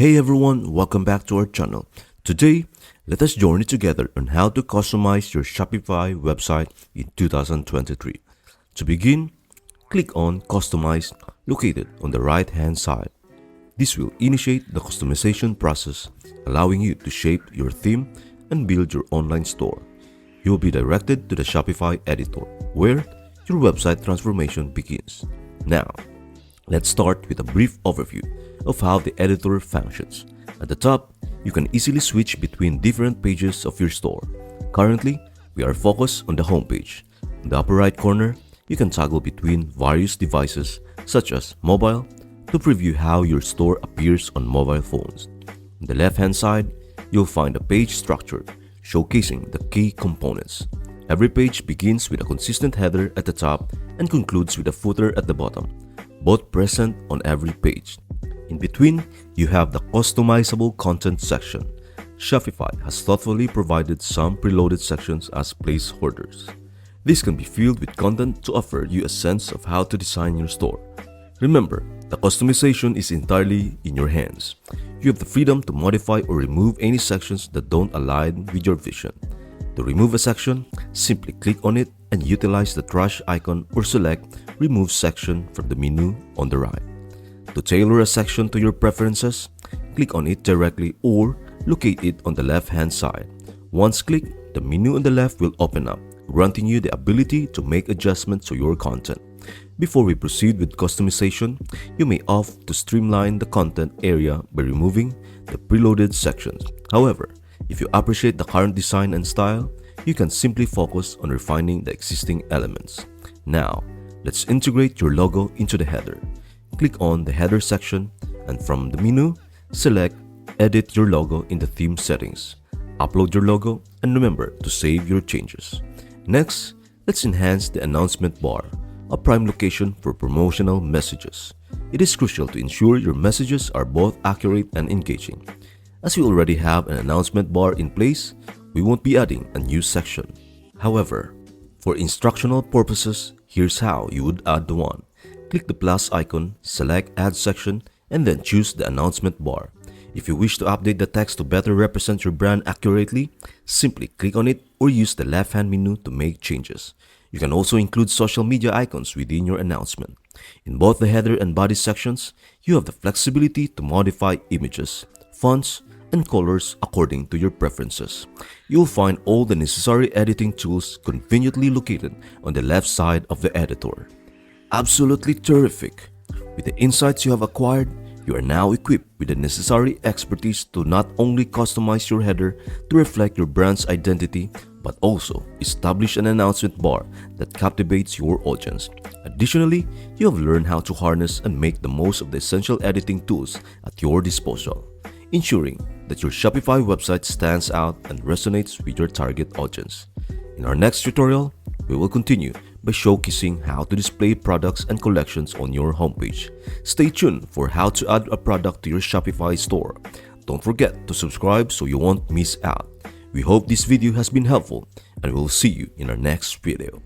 Hey everyone, welcome back to our channel. Today, let us journey together on how to customize your Shopify website in 2023. To begin, click on Customize located on the right hand side. This will initiate the customization process, allowing you to shape your theme and build your online store. You will be directed to the Shopify editor, where your website transformation begins. Now, let's start with a brief overview of how the editor functions. At the top, you can easily switch between different pages of your store. Currently, we are focused on the home page. In the upper right corner, you can toggle between various devices such as mobile to preview how your store appears on mobile phones. On the left-hand side, you'll find a page structure showcasing the key components. Every page begins with a consistent header at the top and concludes with a footer at the bottom, both present on every page. In between, you have the customizable content section. Shopify has thoughtfully provided some preloaded sections as placeholders. This can be filled with content to offer you a sense of how to design your store. Remember, the customization is entirely in your hands. You have the freedom to modify or remove any sections that don't align with your vision. To remove a section, simply click on it and utilize the trash icon or select Remove Section from the menu on the right. To tailor a section to your preferences, click on it directly or locate it on the left-hand side. Once clicked, the menu on the left will open up, granting you the ability to make adjustments to your content. Before we proceed with customization, you may opt to streamline the content area by removing the preloaded sections. However, if you appreciate the current design and style, you can simply focus on refining the existing elements. Now, let's integrate your logo into the header. Click on the header section and from the menu, select Edit your logo in the theme settings. Upload your logo and remember to save your changes. Next, let's enhance the announcement bar, a prime location for promotional messages. It is crucial to ensure your messages are both accurate and engaging. As we already have an announcement bar in place, we won't be adding a new section. However, for instructional purposes, here's how you would add one. Click the plus icon, select Add Section, and then choose the announcement bar. If you wish to update the text to better represent your brand accurately, simply click on it or use the left-hand menu to make changes. You can also include social media icons within your announcement. In both the header and body sections, you have the flexibility to modify images, fonts, and colors according to your preferences. You'll find all the necessary editing tools conveniently located on the left side of the editor. Absolutely terrific! With the insights you have acquired, you are now equipped with the necessary expertise to not only customize your header to reflect your brand's identity, but also establish an announcement bar that captivates your audience. Additionally, you have learned how to harness and make the most of the essential editing tools at your disposal, ensuring that your Shopify website stands out and resonates with your target audience. In our next tutorial, we will continue by showcasing how to display products and collections on your homepage. Stay tuned for how to add a product to your Shopify store. Don't forget to subscribe so you won't miss out. We hope this video has been helpful and we'll see you in our next video.